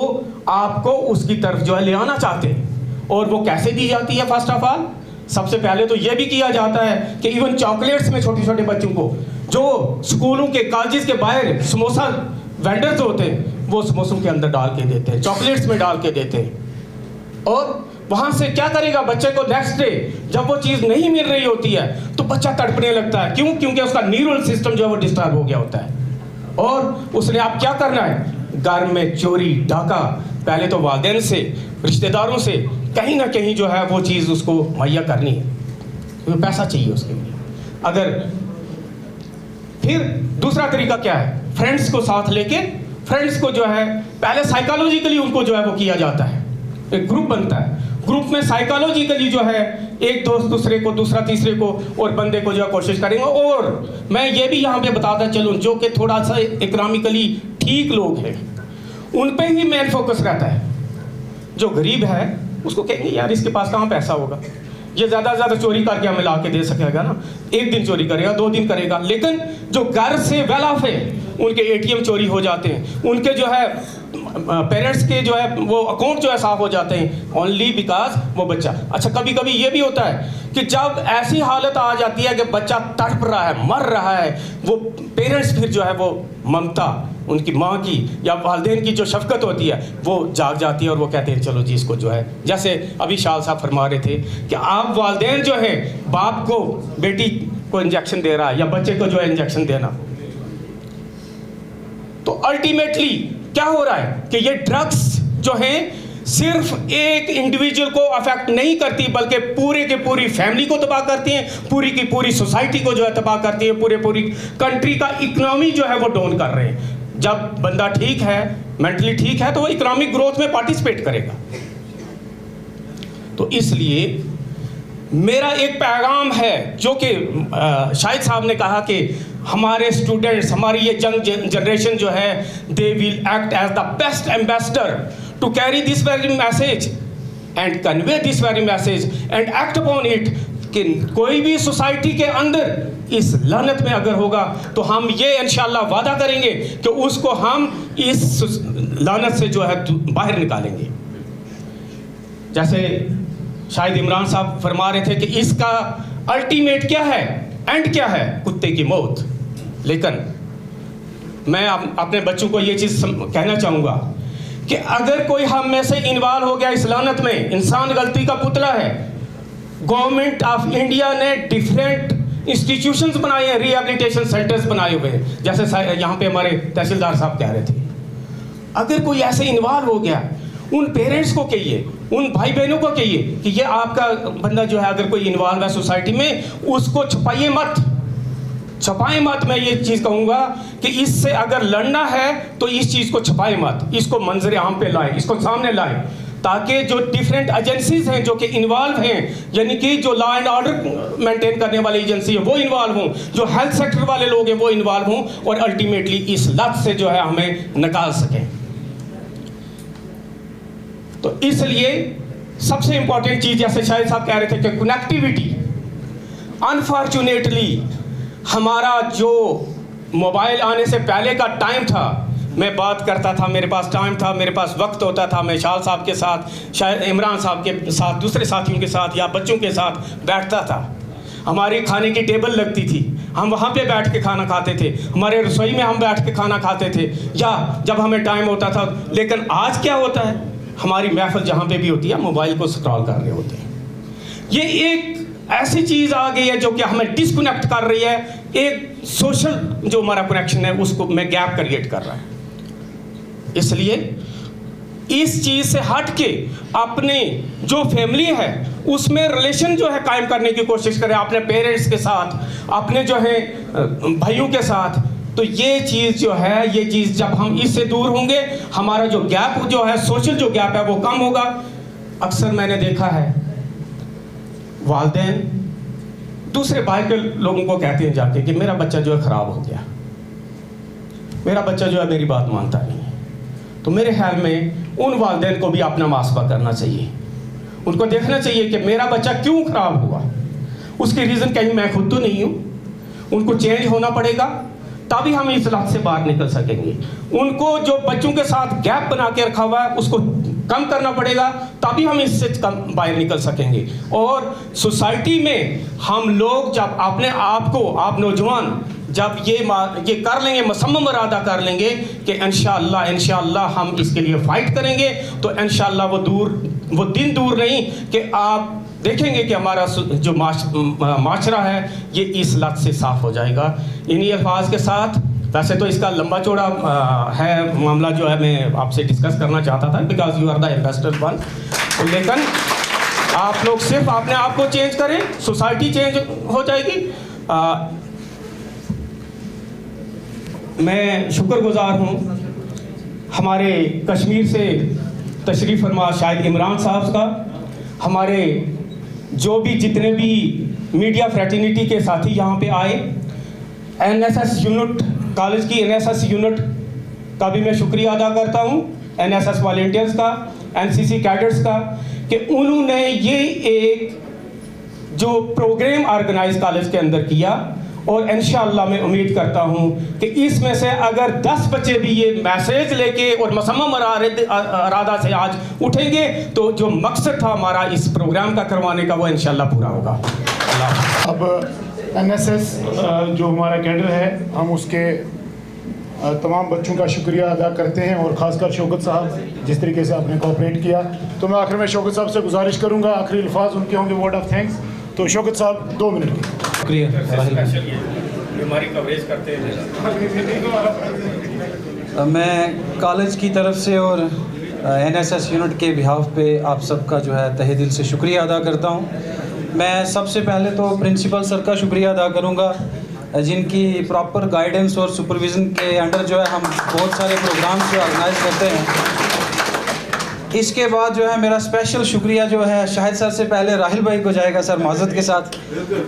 आपको उसकी तरफ जो है ले आना चाहते हैं। और वो कैसे दी जाती है? फर्स्ट ऑफ ऑल सबसे पहले तो ये भी किया जाता है कि इवन चॉकलेट्स में छोटे छोटे बच्चों को, जो स्कूलों के कॉलेजेस के बाहर समोसा वेंडर्स होते हैं, वो समोसों के अंदर डाल के देते हैं, चॉकलेट्स में डाल के देते हैं। और वहाँ से क्या करेगा बच्चे को? नेक्स्ट डे जब वो चीज़ नहीं मिल रही होती है तो बच्चा तड़पने लगता है। क्यों? क्योंकि उसका न्यूरल सिस्टम जो है वो डिस्टर्ब हो गया होता है। और उसने आप क्या करना है, घर में चोरी डाका, पहले तो वालिदैन से, रिश्तेदारों से कहीं ना कहीं जो है वो चीज़ उसको मुहैया करनी है, क्योंकि पैसा चाहिए उसके लिए। अगर फिर दूसरा तरीका क्या है, फ्रेंड्स को साथ लेके, फ्रेंड्स को जो है पहले साइकोलॉजिकली उनको जो है वो किया जाता है, एक ग्रुप बनता है, ग्रुप में साइकोलॉजिकली जो है एक दोस्त दूसरे को, दूसरा तीसरे को, और बंदे को जो है कोशिश करेंगे। और मैं ये भी यहाँ पे बताता चलूँ, जो कि थोड़ा सा इकोनॉमिकली ठीक लोग हैं उन पे ही मेन फोकस रहता है। जो गरीब है उसको कहेंगे यार इसके पास कहाँ पैसा होगा, ये ज़्यादा से ज़्यादा चोरी करके हमें ला के दे सकेगा ना, एक दिन चोरी करेगा, 2 दिन करेगा। लेकिन जो घर से वेल ऑफ है उनके ATM चोरी हो जाते हैं, उनके जो है पेरेंट्स के जो है वो अकाउंट जो है साफ हो जाते हैं, ओनली बिकॉज वो बच्चा। अच्छा, कभी कभी ये भी होता है कि जब ऐसी हालत आ जाती है कि बच्चा तड़प रहा है, मर रहा है, वो पेरेंट्स फिर जो है वो ममता, उनकी माँ की या वालिदैन की जो शफकत होती है वो जाग जाती है, और वो कहते हैं चलो जी इसको जो है, जैसे अभी शाह साहब फरमा रहे थे कि आप वालिदैन जो है बाप को बेटी को इंजेक्शन दे रहा है या बच्चे को जो है इंजेक्शन देना, तो अल्टीमेटली क्या हो रहा है कि ये ड्रग्स जो हैं सिर्फ एक इंडिविजुअल को अफेक्ट नहीं करती, बल्कि पूरे के पूरी फैमिली को तबाह करती हैं, पूरी की पूरी सोसाइटी को जो है तबाह करती है, पूरी कंट्री का इकोनॉमी जो है वो डाउन कर रहे हैं। जब बंदा ठीक है, मेंटली ठीक है, तो वो इकोनॉमिक ग्रोथ में पार्टिसिपेट करेगा। तो इसलिए मेरा एक पैगाम है जो कि शाहिद साहब ने कहा कि हमारे स्टूडेंट्स, हमारी ये यंग जनरेशन जो है, they will act as the best ambassador to carry this very message and convey this very message and act upon it, कि कोई भी सोसाइटी के अंदर इस लानत में अगर होगा तो हम ये इंशाल्लाह वादा करेंगे कि उसको हम इस लानत से जो है बाहर निकालेंगे। जैसे शायद इमरान साहब फरमा रहे थे कि इसका अल्टीमेट क्या है, एंड क्या है, कुत्ते की मौत। लेकिन मैं अपने बच्चों को ये चीज़ कहना चाहूँगा कि अगर कोई हम में से इन्वॉल्व हो गया इस लानत में, इंसान गलती का पुतला है। गवर्नमेंट ऑफ इंडिया ने डिफरेंट इंस्टीट्यूशंस बनाए हैं, रिहेबिलिटेशन सेंटर्स बनाए हुए हैं, जैसे यहाँ पे हमारे तहसीलदार साहब कह रहे थे। अगर कोई ऐसे इन्वॉल्व हो गया, उन पेरेंट्स को कहिए, उन भाई बहनों को कहिए कि ये आपका बंदा जो है अगर कोई इन्वॉल्व है सोसाइटी में, उसको छुपाइए मत, छुपाए मत। मैं ये चीज़ कहूँगा कि इससे अगर लड़ना है तो इस चीज़ को छुपाए मत, इसको मंजर आम पे लाएं, इसको सामने लाएं, ताकि जो डिफरेंट एजेंसीज हैं जो कि इन्वॉल्व हैं, यानी कि जो लॉ एंड ऑर्डर मेंटेन करने वाली एजेंसी है वो इन्वॉल्व हों, जो हेल्थ सेक्टर वाले लोग हैं वो इन्वॉल्व हों, और अल्टीमेटली इस लत से जो है हमें निकाल सकें। तो इसलिए सबसे इंपॉर्टेंट चीज़, जैसे शायद साहब कह रहे थे कि कनेक्टिविटी, अनफॉर्चुनेटली हमारा जो मोबाइल आने से पहले का टाइम था, मैं बात करता था, मेरे पास टाइम था, मेरे पास वक्त होता था, मैं शाह साहब के साथ, शायद इमरान साहब के साथ, दूसरे साथियों के साथ या बच्चों के साथ बैठता था, हमारी खाने की टेबल लगती थी, हम वहाँ पे बैठ के खाना खाते थे, हमारे रसोई में हम बैठ के खाना खाते थे, या जब हमें टाइम होता था। लेकिन आज क्या होता है, हमारी महफिल जहाँ पे भी होती है मोबाइल को स्क्रॉल कर रहे होते हैं। ये एक ऐसी चीज़ आ गई है जो कि हमें डिस्कनेक्ट कर रही है, एक सोशल जो हमारा कनेक्शन है उसको में गैप क्रिएट कर रहा है। इसलिए इस चीज़ से हट के अपने जो फैमिली है उसमें रिलेशन जो है कायम करने की कोशिश करें, अपने पेरेंट्स के साथ, अपने जो है भाइयों के साथ। तो ये चीज़ जो है, ये चीज़ जब हम इससे दूर होंगे, हमारा जो गैप जो है, सोशल जो गैप है वो कम होगा। अक्सर मैंने देखा है वालिदैन दूसरे भाई के लोगों को कहते हैं जाके कि मेरा बच्चा जो है ख़राब हो गया, मेरा बच्चा जो है मेरी बात मानता नहीं है। तो मेरे ख्याल में उन वालिदैन को भी अपना मुहासबा करना चाहिए, उनको देखना चाहिए कि मेरा बच्चा क्यों ख़राब हुआ, उसकी रीज़न कहीं मैं खुद तो नहीं हूँ। उनको चेंज होना पड़ेगा, तभी हम इस लत से बाहर निकल सकेंगे। उनको जो बच्चों के साथ गैप बना के रखा हुआ है उसको कम करना पड़ेगा, तभी हम इससे बाहर निकल सकेंगे। और सोसाइटी में हम लोग जब अपने आप को, आप नौजवान जब ये कर लेंगे, मुसम्मम इरादा कर लेंगे कि इंशाअल्लाह हम इसके लिए फ़ाइट करेंगे, तो इंशाअल्लाह वो दिन दूर नहीं कि आप देखेंगे कि हमारा जो माशरा है ये इस लत से साफ़ हो जाएगा। इन्हीं अल्फाज के साथ, वैसे तो इसका लंबा चौड़ा है मामला जो है, मैं आपसे डिस्कस करना चाहता था because you are the investor one, लेकिन आप लोग सिर्फ अपने आप को चेंज करें, सोसाइटी चेंज हो जाएगी। मैं शुक्रगुजार हूँ हमारे कश्मीर से तशरीफ़ फरमा शायद इमरान साहब का, हमारे जो भी जितने भी मीडिया फ्रेटर्निटी के साथी यहाँ पे आए, एनएसएस यूनिट, कॉलेज की एनएसएस यूनिट का भी मैं शुक्रिया अदा करता हूँ, एनएसएस वॉलंटियर्स का, एनसीसी कैडेट्स का, कि उन्होंने ये एक जो प्रोग्राम ऑर्गेनाइज कॉलेज के अंदर किया, और इंशाअल्लाह मैं उम्मीद करता हूँ कि इसमें से अगर 10 बच्चे भी ये मैसेज लेके और मुसम्मम इरादा से आज उठेंगे तो जो मकसद था हमारा इस प्रोग्राम का करवाने का वो इंशाअल्लाह पूरा होगा। अब एनएसएस जो हमारा कैडर है, हम उसके तमाम बच्चों का शुक्रिया अदा करते हैं, और ख़ासकर शौकत साहब जिस तरीके से आपने कोऑपरेट किया। तो मैं आखिर में शौकत साहब से गुजारिश करूंगा, आखिरी अल्फाज उनके होंगे वर्ड ऑफ थैंक्स। तो शौकत साहब 2 मिनट की। शुक्रिया हमारी कवरेज करते हैं। मैं कॉलेज की तरफ से और एनएसएस यूनिट के बिहाफ पे आप सबका जो है तहे दिल से शुक्रिया अदा करता हूँ। मैं सबसे पहले तो प्रिंसिपल सर का शुक्रिया अदा करूँगा, जिनकी प्रॉपर गाइडेंस और सुपरविज़न के अंडर जो है हम बहुत सारे प्रोग्राम्स जो ऑर्गेनाइज करते हैं। इसके बाद जो है मेरा स्पेशल शुक्रिया जो है शाहिद सर से पहले राहिल भाई को जाएगा सर, माज़रत के साथ,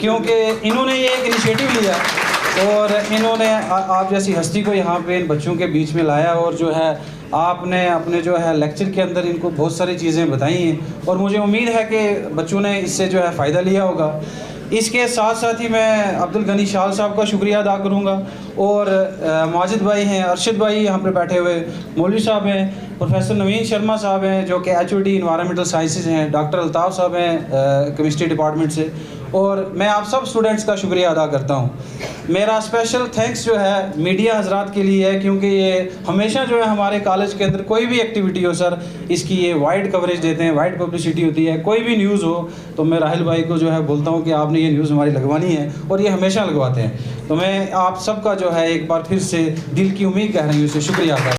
क्योंकि इन्होंने ये एक इनिशिएटिव लिया और इन्होंने आप जैसी हस्ती को यहाँ पे इन बच्चों के बीच में लाया, और जो है आपने अपने जो है लेक्चर के अंदर इनको बहुत सारी चीज़ें बताई हैं, और मुझे उम्मीद है कि बच्चों ने इससे जो है फ़ायदा लिया होगा। इसके साथ साथ ही मैं अब्दुल गनी शाल साहब का शुक्रिया अदा करूँगा, और माजिद भाई हैं, अरशद भाई यहाँ पर बैठे हुए, मौलवी साहब हैं, प्रोफेसर नवीन शर्मा साहब हैं जो कि HOD इन्वायरमेंटल साइंसेज हैं, डॉक्टर अल्ताफ़ साहब हैं केमिस्ट्री डिपार्टमेंट से, और मैं आप सब स्टूडेंट्स का शुक्रिया अदा करता हूँ। मेरा स्पेशल थैंक्स जो है मीडिया हजरात के लिए है, क्योंकि ये हमेशा जो है हमारे कॉलेज के अंदर कोई भी एक्टिविटी हो सर, इसकी ये वाइड कवरेज देते हैं, वाइड पब्लिसिटी होती है। कोई भी न्यूज़ हो तो मैं राहिल भाई को जो है बोलता हूँ कि आपने ये न्यूज़ हमारी लगवानी है, और ये हमेशा लगवाते हैं। तो मैं आप सबका जो है एक बार फिर से दिल की उम्मीद कह रही हूँ, इससे शुक्रिया अदा